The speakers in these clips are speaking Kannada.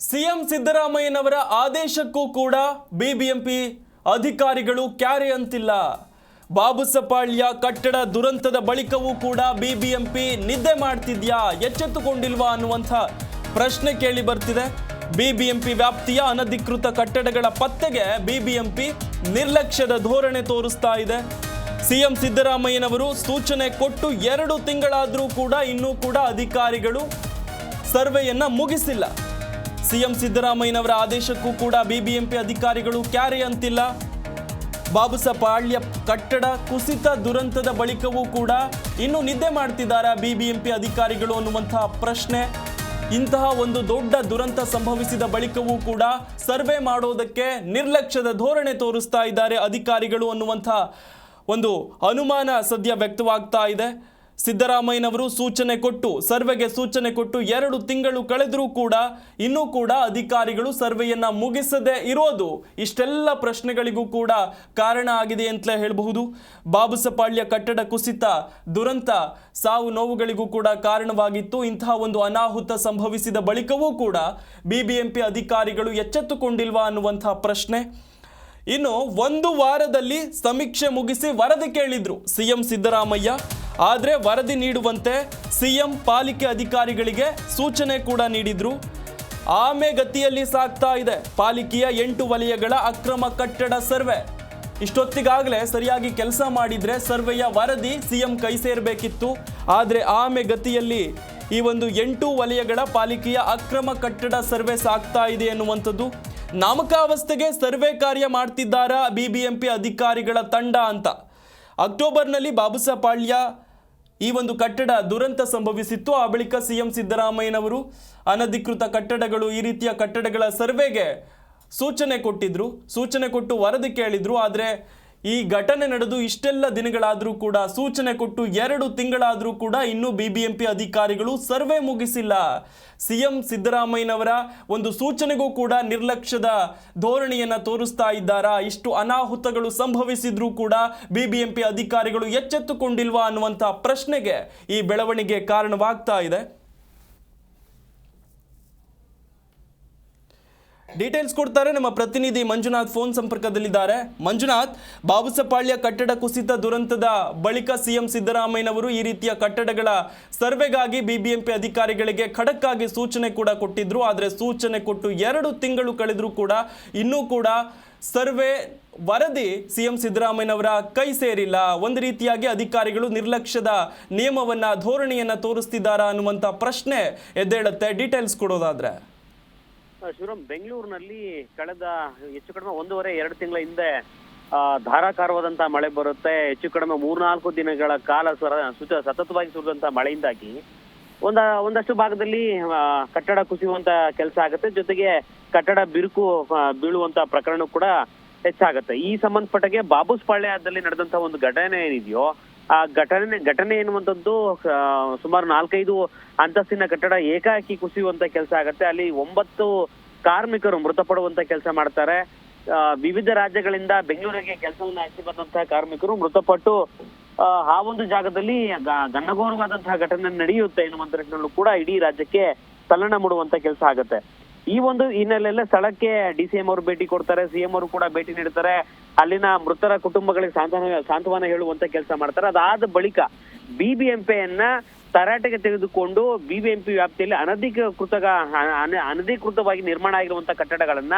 ಸಿಎಂ ಸಿದ್ದರಾಮಯ್ಯನವರ ಆದೇಶಕ್ಕೂ ಕೂಡ ಬಿಬಿಎಂಪಿ ಅಧಿಕಾರಿಗಳು ಕ್ಯಾರೆ ಅಂತಿಲ್ಲ. ಬಾಬುಸಪಾಳ್ಯ ಕಟ್ಟಡ ದುರಂತದ ಬಳಿಕವೂ ಕೂಡ ಬಿಬಿಎಂಪಿ ನಿದ್ದೆ ಮಾಡ್ತಿದ್ಯಾ, ಎಚ್ಚೆತ್ತುಕೊಂಡಿಲ್ವಾ ಅನ್ನುವಂಥ ಪ್ರಶ್ನೆ ಕೇಳಿ ಬರ್ತಿದೆ. ಬಿಬಿಎಂಪಿ ವ್ಯಾಪ್ತಿಯ ಅನಧಿಕೃತ ಕಟ್ಟಡಗಳ ಪತ್ತೆಗೆ ಬಿಬಿಎಂಪಿ ನಿರ್ಲಕ್ಷ್ಯದ ಧೋರಣೆ ತೋರಿಸ್ತಾ ಇದೆ. ಸಿಎಂ ಸಿದ್ದರಾಮಯ್ಯನವರು ಸೂಚನೆ ಕೊಟ್ಟು 2 ತಿಂಗಳಾದರೂ ಕೂಡ ಇನ್ನೂ ಕೂಡ ಅಧಿಕಾರಿಗಳು ಸರ್ವೆಯನ್ನ ಮುಗಿಸಿಲ್ಲ. ಸಿಎಂ ಸಿದ್ದರಾಮಯ್ಯನವರ ಆದೇಶಕ್ಕೂ ಕೂಡ ಬಿಬಿಎಂಪಿ ಅಧಿಕಾರಿಗಳು ಕ್ಯಾರೆ ಅಂತಿಲ್ಲ. ಬಾಬುಸಪಾಳ್ಯ ಕಟ್ಟಡ ಕುಸಿತ ದುರಂತದ ಬಳಿಕವೂ ಕೂಡ ಇನ್ನೂ ನಿದ್ದೆ ಮಾಡ್ತಿದ್ದಾರೆ ಬಿಬಿಎಂಪಿ ಅಧಿಕಾರಿಗಳು ಅನ್ನುವಂತಹ ಪ್ರಶ್ನೆ. ಇಂತಹ ಒಂದು ದೊಡ್ಡ ದುರಂತ ಸಂಭವಿಸಿದ ಬಳಿಕವೂ ಕೂಡ ಸರ್ವೆ ಮಾಡೋದಕ್ಕೆ ನಿರ್ಲಕ್ಷ್ಯದ ಧೋರಣೆ ತೋರಿಸ್ತಾ ಇದ್ದಾರೆ ಅಧಿಕಾರಿಗಳು ಅನ್ನುವಂಥ ಒಂದು ಅನುಮಾನ ಸದ್ಯ ವ್ಯಕ್ತವಾಗ್ತಾ ಇದೆ. ಸಿದ್ದರಾಮಯ್ಯನವರು ಸರ್ವೆಗೆ ಸೂಚನೆ ಕೊಟ್ಟು 2 ತಿಂಗಳು ಕಳೆದರೂ ಕೂಡ ಇನ್ನೂ ಕೂಡ ಅಧಿಕಾರಿಗಳು ಸರ್ವೆಯನ್ನ ಮುಗಿಸದೆ ಇರೋದು ಇಷ್ಟೆಲ್ಲ ಪ್ರಶ್ನೆಗಳಿಗೂ ಕೂಡ ಕಾರಣ ಆಗಿದೆ ಅಂತಲೇ ಹೇಳಬಹುದು. ಬಾಬುಸಪಾಳ್ಯ ಕಟ್ಟಡ ಕುಸಿತ ದುರಂತ ಸಾವು ನೋವುಗಳಿಗೂ ಕೂಡ ಕಾರಣವಾಗಿತ್ತು. ಇಂತಹ ಒಂದು ಅನಾಹುತ ಸಂಭವಿಸಿದ ಬಳಿಕವೂ ಕೂಡ ಬಿಬಿಎಂಪಿ ಅಧಿಕಾರಿಗಳು ಎಚ್ಚೆತ್ತುಕೊಂಡಿಲ್ವಾ ಅನ್ನುವಂಥ ಪ್ರಶ್ನೆ. ಇನ್ನು 1 ವಾರದಲ್ಲಿ ಸಮೀಕ್ಷೆ ಮುಗಿಸಿ ವರದಿ ಕೇಳಿದ್ರು ಸಿಎಂ ಸಿದ್ದರಾಮಯ್ಯ. ಆದರೆ ವರದಿ ನೀಡುವಂತೆ ಸಿಎಂ ಪಾಲಿಕೆ ಅಧಿಕಾರಿಗಳಿಗೆ ಸೂಚನೆ ಕೂಡ ನೀಡಿದ್ರು. ಆಮೆಗತಿಯಲ್ಲಿ ಸಾಗ್ತಾ ಇದೆ ಪಾಲಿಕೆಯ 8 ವಲಯಗಳ ಅಕ್ರಮ ಕಟ್ಟಡ ಸರ್ವೆ. ಇಷ್ಟೊತ್ತಿಗಾಗಲೇ ಸರಿಯಾಗಿ ಕೆಲಸ ಮಾಡಿದ್ರೆ ಸರ್ವೆಯ ವರದಿ ಸಿಎಂ ಕೈ ಸೇರಬೇಕಿತ್ತು. ಆದರೆ ಆಮೆಗತಿಯಲ್ಲಿ ಈ ಒಂದು 8 ವಲಯಗಳ ಪಾಲಿಕೆಯ ಅಕ್ರಮ ಕಟ್ಟಡ ಸರ್ವೆ ಸಾಗ್ತಾ ಇದೆ ಎನ್ನುವಂಥದ್ದು. ನಾಮಕಾವಸ್ಥೆಗೆ ಸರ್ವೆ ಕಾರ್ಯ ಮಾಡ್ತಿದ್ದಾರಾ ಬಿಬಿಎಂಪಿ ಅಧಿಕಾರಿಗಳ ತಂಡ ಅಂತ. ಅಕ್ಟೋಬರ್ನಲ್ಲಿ ಬಾಬುಸಪಾಳ್ಯ ಈ ಒಂದು ಕಟ್ಟಡ ದುರಂತ ಸಂಭವಿಸಿತ್ತು. ಆ ಬಳಿಕ ಸಿಎಂ ಸಿದ್ದರಾಮಯ್ಯನವರು ಅನಧಿಕೃತ ಕಟ್ಟಡಗಳು, ಈ ರೀತಿಯ ಕಟ್ಟಡಗಳ ಸರ್ವೆಗೆ ಸೂಚನೆ ಕೊಟ್ಟು ವರದಿ ಕೇಳಿದ್ರು. ಆದರೆ ಈ ಘಟನೆ ನಡೆದು ಇಷ್ಟೆಲ್ಲ ದಿನಗಳಾದರೂ ಕೂಡ, ಸೂಚನೆ ಕೊಟ್ಟು 2 ತಿಂಗಳಾದರೂ ಕೂಡ ಇನ್ನೂ ಬಿಬಿಎಂಪಿ ಅಧಿಕಾರಿಗಳು ಸರ್ವೆ ಮುಗಿಸಿಲ್ಲ. ಸಿಎಂ ಸಿದ್ದರಾಮಯ್ಯನವರ ಒಂದು ಸೂಚನೆಗೂ ಕೂಡ ನಿರ್ಲಕ್ಷ್ಯದ ಧೋರಣೆಯನ್ನು ತೋರಿಸ್ತಾ ಇದ್ದಾರಾ? ಇಷ್ಟು ಅನಾಹುತಗಳು ಸಂಭವಿಸಿದ್ರೂ ಕೂಡ ಬಿಬಿಎಂಪಿ ಅಧಿಕಾರಿಗಳು ಎಚ್ಚೆತ್ತುಕೊಂಡಿಲ್ವಾ ಅನ್ನುವಂಥ ಪ್ರಶ್ನೆಗೆ ಈ ಬೆಳವಣಿಗೆ ಕಾರಣವಾಗ್ತಾ ಇದೆ. ಡೀಟೇಲ್ಸ್ ಕೊಡ್ತಾರೆ ನಮ್ಮ ಪ್ರತಿನಿಧಿ ಮಂಜುನಾಥ್, ಫೋನ್ ಸಂಪರ್ಕದಲ್ಲಿದ್ದಾರೆ. ಮಂಜುನಾಥ್, ಬಾಬುಸಪಾಳ್ಯ ಕಟ್ಟಡ ಕುಸಿತ ದುರಂತದ ಬಳಿಕ ಸಿಎಂ ಸಿದ್ದರಾಮಯ್ಯನವರು ಈ ರೀತಿಯ ಕಟ್ಟಡಗಳ ಸರ್ವೆಗಾಗಿ ಬಿಬಿಎಂಪಿ ಅಧಿಕಾರಿಗಳಿಗೆ ಖಡಕ್ ಆಗಿ ಸೂಚನೆ ಕೂಡ ಕೊಟ್ಟಿದ್ರು. ಆದರೆ ಸೂಚನೆ ಕೊಟ್ಟು 2 ತಿಂಗಳು ಕಳೆದರೂ ಕೂಡ ಇನ್ನೂ ಕೂಡ ಸರ್ವೆ ವರದಿ ಸಿಎಂ ಸಿದ್ದರಾಮಯ್ಯನವರ ಕೈ ಸೇರಿಲ್ಲ. ಒಂದು ರೀತಿಯಾಗಿ ಅಧಿಕಾರಿಗಳು ನಿರ್ಲಕ್ಷ್ಯದ ಧೋರಣೆಯನ್ನ ತೋರಿಸ್ತಿದ್ದಾರಾ ಅನ್ನುವಂಥ ಪ್ರಶ್ನೆ ಎದ್ದೇಳುತ್ತೆ. ಡೀಟೇಲ್ಸ್ ಕೊಡೋದಾದ್ರೆ ಶಿವರಾಮ್, ಬೆಂಗಳೂರಿನಲ್ಲಿ ಕಳೆದ ಹೆಚ್ಚು ಕಡಿಮೆ 1.5-2 ತಿಂಗಳ ಹಿಂದೆ ಧಾರಾಕಾರವಾದಂತಹ ಮಳೆ ಬರುತ್ತೆ. ಹೆಚ್ಚು ಕಡಿಮೆ 3-4 ದಿನಗಳ ಕಾಲ ಸತತವಾಗಿ ಸುರಿದಂತಹ ಮಳೆಯಿಂದಾಗಿ ಒಂದಷ್ಟು ಭಾಗದಲ್ಲಿ ಕಟ್ಟಡ ಕುಸಿಯುವಂತ ಕೆಲಸ ಆಗುತ್ತೆ. ಜೊತೆಗೆ ಕಟ್ಟಡ ಬಿರುಕು ಬೀಳುವಂತ ಪ್ರಕರಣ ಕೂಡ ಹೆಚ್ಚಾಗುತ್ತೆ. ಈ ಸಂಬಂಧಪಟ್ಟಾಗೆ ಬಾಬುಸಪಾಳ್ಯದಲ್ಲಿ ನಡೆದಂತಹ ಒಂದು ಘಟನೆ ಏನಿದೆಯೋ, ಆ ಘಟನೆ ಎನ್ನುವಂಥದ್ದು ಸುಮಾರು 4-5 ಅಂತಸ್ತಿನ ಕಟ್ಟಡ ಏಕಾಏಕಿ ಕುಸಿಯುವಂತ ಕೆಲಸ ಆಗತ್ತೆ. ಅಲ್ಲಿ 9 ಕಾರ್ಮಿಕರು ಮೃತಪಡುವಂತ ಕೆಲಸ ಮಾಡ್ತಾರೆ. ವಿವಿಧ ರಾಜ್ಯಗಳಿಂದ ಬೆಂಗಳೂರಿಗೆ ಕೆಲಸವನ್ನು ಆಯ್ಕೆ ಬಂದಂತಹ ಕಾರ್ಮಿಕರು ಮೃತಪಟ್ಟು ಆ ಒಂದು ಜಾಗದಲ್ಲಿ ಘನಘೋರವಾದಂತಹ ಘಟನೆ ನಡೆಯುತ್ತೆ ಎನ್ನುವಂತ ನಿಟ್ಟಿನಲ್ಲೂ ಕೂಡ ಇಡೀ ರಾಜ್ಯಕ್ಕೆ ತಲ್ಲಣ ಮೂಡುವಂತ ಕೆಲಸ ಆಗುತ್ತೆ. ಈ ಒಂದು ಹಿನ್ನೆಲೆಯಲ್ಲೇ ಸ್ಥಳಕ್ಕೆ DCM ಅವರು ಭೇಟಿ ಕೊಡ್ತಾರೆ, ಸಿಎಂ ಅವರು ಕೂಡ ಭೇಟಿ ನೀಡ್ತಾರೆ. ಅಲ್ಲಿನ ಮೃತರ ಕುಟುಂಬಗಳಿಗೆ ಸಾಂತ್ವನ ಹೇಳುವಂತ ಕೆಲಸ ಮಾಡ್ತಾರೆ. ಅದಾದ ಬಳಿಕ ಬಿಬಿಎಂಪಿಯನ್ನ ತರಾಟೆಗೆ ತೆಗೆದುಕೊಂಡು ಬಿಬಿಎಂಪಿ ವ್ಯಾಪ್ತಿಯಲ್ಲಿ ಅನಧಿಕೃತವಾಗಿ ನಿರ್ಮಾಣ ಆಗಿರುವಂತ ಕಟ್ಟಡಗಳನ್ನ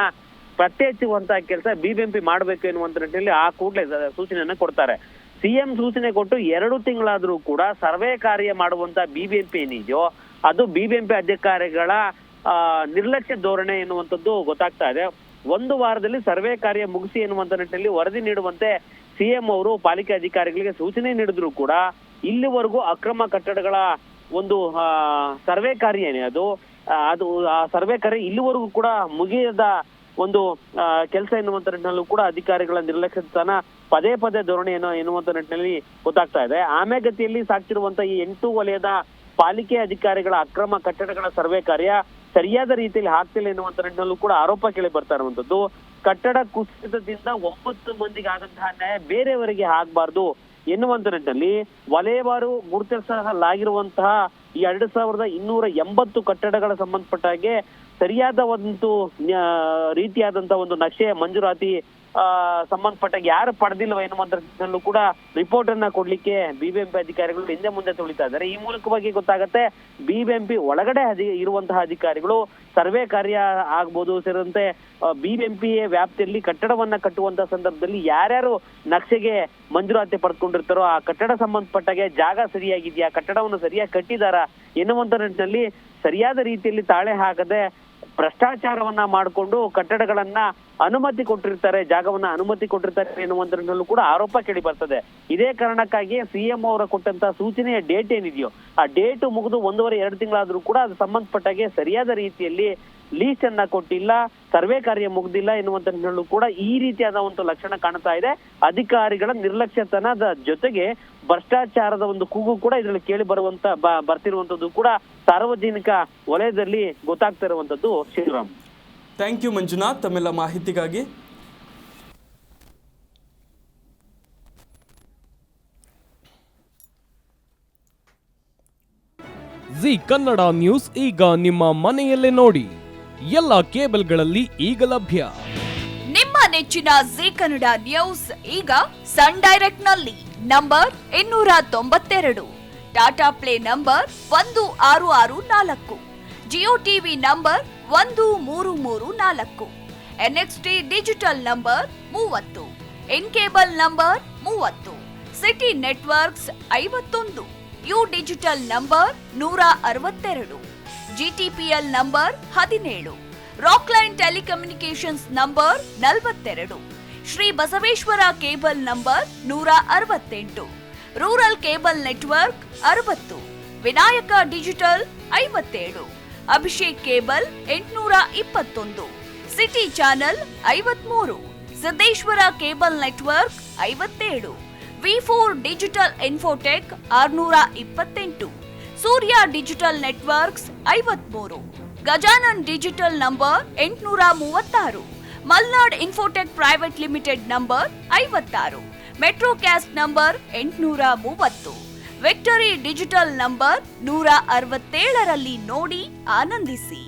ಪತ್ತೆ ಹಚ್ಚುವಂತಹ ಕೆಲಸ ಬಿಬಿಎಂಪಿ ಮಾಡಬೇಕು ಎನ್ನುವಂತ ನಿಟ್ಟಿನಲ್ಲಿ ಆ ಕೂಡಲೇ ಸೂಚನೆಯನ್ನ ಕೊಡ್ತಾರೆ. ಸಿಎಂ ಸೂಚನೆ ಕೊಟ್ಟು 2 ತಿಂಗಳಾದ್ರೂ ಕೂಡ ಸರ್ವೆ ಕಾರ್ಯ ಮಾಡುವಂತ ಬಿಬಿಎಂಪಿ ಏನಿದೆಯೋ ಅದು ಬಿಬಿಎಂಪಿ ಅಧಿಕಾರಿಗಳ ನಿರ್ಲಕ್ಷ್ಯ ಧೋರಣೆ ಎನ್ನುವಂಥದ್ದು ಗೊತ್ತಾಗ್ತಾ ಇದೆ. 1 ವಾರದಲ್ಲಿ ಸರ್ವೆ ಕಾರ್ಯ ಮುಗಿಸಿ ಎನ್ನುವಂತ ನಿಟ್ಟಿನಲ್ಲಿ ವರದಿ ನೀಡುವಂತೆ ಸಿಎಂ ಅವರು ಪಾಲಿಕೆ ಅಧಿಕಾರಿಗಳಿಗೆ ಸೂಚನೆ ನೀಡಿದ್ರು ಕೂಡ ಇಲ್ಲಿವರೆಗೂ ಅಕ್ರಮ ಕಟ್ಟಡಗಳ ಒಂದು ಸರ್ವೆ ಕಾರ್ಯ ಏನೇ ಅದು ಆ ಸರ್ವೆ ಕಾರ್ಯ ಇಲ್ಲಿವರೆಗೂ ಕೂಡ ಮುಗಿಯದ ಒಂದು ಕೆಲಸ ಎನ್ನುವಂತ ನಿಟ್ಟಿನಲ್ಲೂ ಕೂಡ ಅಧಿಕಾರಿಗಳ ನಿರ್ಲಕ್ಷ್ಯತನ ಪದೇ ಧೋರಣೆ ಎನ್ನುವಂತ ನಿಟ್ಟಿನಲ್ಲಿ ಗೊತ್ತಾಗ್ತಾ ಇದೆ. ಆಮೆಗತಿಯಲ್ಲಿ ಸಾಗ್ತಿರುವಂತ ಈ 8 ವಲಯದ ಪಾಲಿಕೆ ಅಧಿಕಾರಿಗಳ ಅಕ್ರಮ ಕಟ್ಟಡಗಳ ಸರ್ವೆ ಕಾರ್ಯ ಸರಿಯಾದ ರೀತಿಯಲ್ಲಿ ಆಗ್ತಿಲ್ಲ ಎನ್ನುವಂತ ನಿಟ್ಟಿನಲ್ಲೂ ಕೂಡ ಆರೋಪ ಕೇಳಿ ಬರ್ತಾ ಇರುವಂತದ್ದು. ಕಟ್ಟಡ ಕುಸಿತದಿಂದ 9 ಮಂದಿಗೆ ಆದಂತಹ ನ್ಯಾಯ ಬೇರೆಯವರಿಗೆ ಆಗ್ಬಾರ್ದು ಎನ್ನುವಂತ ನಿಟ್ಟಿನಲ್ಲಿ ವಲಯವಾರು ಗುರುತಿಸಲಾಗಿರುವಂತಹ ಈ 2280 ಕಟ್ಟಡಗಳ ಸಂಬಂಧಪಟ್ಟ ಹಾಗೆ ಸರಿಯಾದ ಒಂದು ರೀತಿಯಾದಂತ ಒಂದು ನಕ್ಷೆ ಮಂಜೂರಾತಿ ಸಂಬಂಧಪಟ್ಟ ಯಾರು ಪಡೆದಿಲ್ವ ಎನ್ನುವಂತಲ್ಲೂ ಕೂಡ ರಿಪೋರ್ಟ್ ಅನ್ನ ಕೊಡ್ಲಿಕ್ಕೆ ಬಿಬಿಎಂಪಿ ಅಧಿಕಾರಿಗಳು ಹಿಂದೆ ಮುಂದೆ ತುಳಿತಾ ಇದ್ದಾರೆ. ಈ ಮೂಲಕವಾಗಿ ಗೊತ್ತಾಗತ್ತೆ ಬಿಬಿಎಂಪಿ ಒಳಗಡೆ ಇರುವಂತಹ ಅಧಿಕಾರಿಗಳು ಸರ್ವೆ ಕಾರ್ಯ ಆಗ್ಬೋದು ಸೇರಿದಂತೆ ಬಿಬಿಎಂಪಿ ವ್ಯಾಪ್ತಿಯಲ್ಲಿ ಕಟ್ಟಡವನ್ನ ಕಟ್ಟುವಂತ ಸಂದರ್ಭದಲ್ಲಿ ಯಾರ್ಯಾರು ನಕ್ಷೆಗೆ ಮಂಜೂರಾತಿ ಪಡೆದುಕೊಂಡಿರ್ತಾರೋ ಆ ಕಟ್ಟಡ ಸಂಬಂಧಪಟ್ಟಾಗೆ ಜಾಗ ಸರಿಯಾಗಿದೆಯಾ, ಕಟ್ಟಡವನ್ನು ಸರಿಯಾಗಿ ಕಟ್ಟಿದಾರಾ ಎನ್ನುವಂತ ನಿಟ್ಟಿನಲ್ಲಿ ಸರಿಯಾದ ರೀತಿಯಲ್ಲಿ ತಾಳೆ ಹಾಕದೆ ಭ್ರಷ್ಟಾಚಾರವನ್ನ ಮಾಡಿಕೊಂಡು ಕಟ್ಟಡಗಳನ್ನ ಅನುಮತಿ ಕೊಟ್ಟಿರ್ತಾರೆ, ಜಾಗವನ್ನ ಅನುಮತಿ ಕೊಟ್ಟಿರ್ತಾರೆ ಎನ್ನುವಂತರಲ್ಲೂ ಕೂಡ ಆರೋಪ ಕೇಳಿ ಬರ್ತದೆ. ಇದೇ ಕಾರಣಕ್ಕಾಗಿ ಸಿಎಂ ಅವರ ಕೊಟ್ಟಂತ ಸೂಚನೆಯ ಡೇಟ್ ಏನಿದೆಯೋ ಆ ಡೇಟ್ ಮುಗಿದು 1.5-2 ತಿಂಗಳಾದ್ರೂ ಕೂಡ ಅದು ಸಂಬಂಧಪಟ್ಟಾಗೆ ಸರಿಯಾದ ರೀತಿಯಲ್ಲಿ ಲೀಸ್ಟ್ ಅನ್ನ ಕೊಟ್ಟಿಲ್ಲ, ಸರ್ವೆ ಕಾರ್ಯ ಮುಗ್ದಿಲ್ಲ ಎನ್ನುವಂತರಲ್ಲೂ ಕೂಡ ಈ ರೀತಿಯಾದ ಒಂದು ಲಕ್ಷಣ ಕಾಣ್ತಾ ಇದೆ. ಅಧಿಕಾರಿಗಳ ನಿರ್ಲಕ್ಷ್ಯತನದ ಜೊತೆಗೆ ಭ್ರಷ್ಟಾಚಾರದ ಒಂದು ಕೂಗು ಕೂಡ ಇದರಲ್ಲಿ ಕೇಳಿ ಬರ್ತಿರುವಂತದ್ದು ಕೂಡ ಸಾರ್ವಜನಿಕ ವಲಯದಲ್ಲಿ ಗೊತ್ತಾಗ್ತಾ ಇರುವಂತದ್ದು. ಶ್ರೀರಾಮ್, ಥ್ಯಾಂಕ್ ಯು ಮಂಜುನಾಥ್ ತಮ್ಮೆಲ್ಲ ಮಾಹಿತಿಗಾಗಿ. ಜಿ ಕನ್ನಡ ನ್ಯೂಸ್ ಈಗ ನಿಮ್ಮ ಮನೆಯಲ್ಲೇ ನೋಡಿ, ಎಲ್ಲ ಕೇಬಲ್ಗಳಲ್ಲಿ ಈಗ ಲಭ್ಯ. ನಿಮ್ಮ ನೆಚ್ಚಿನ ಜಿ ಕನ್ನಡ ನ್ಯೂಸ್ ಈಗ ಸನ್ ಡೈರೆಕ್ಟ್ ನಲ್ಲಿ number 292, Tata play number 1664, Jio TV number 1334, NXT digital number 30, in cable number 30, city networks 51, U digital number 162, GTPL number 17, Rockline telecommunications number 42, Shri Basaveshwara cable number 168, rural cable network 60, Vinayaka digital 57, Abhishek cable 821, city channel 53, Siddeshwara cable network 57, ವಿ4 digital infotech 628, Surya digital networks 53, Gajanan digital number 836, Malnad infotech private limited number 56, metrocast number 830, victory digital number 167ರಲ್ಲಿ ನೋಡಿ ಆನಂದಿಸಿ.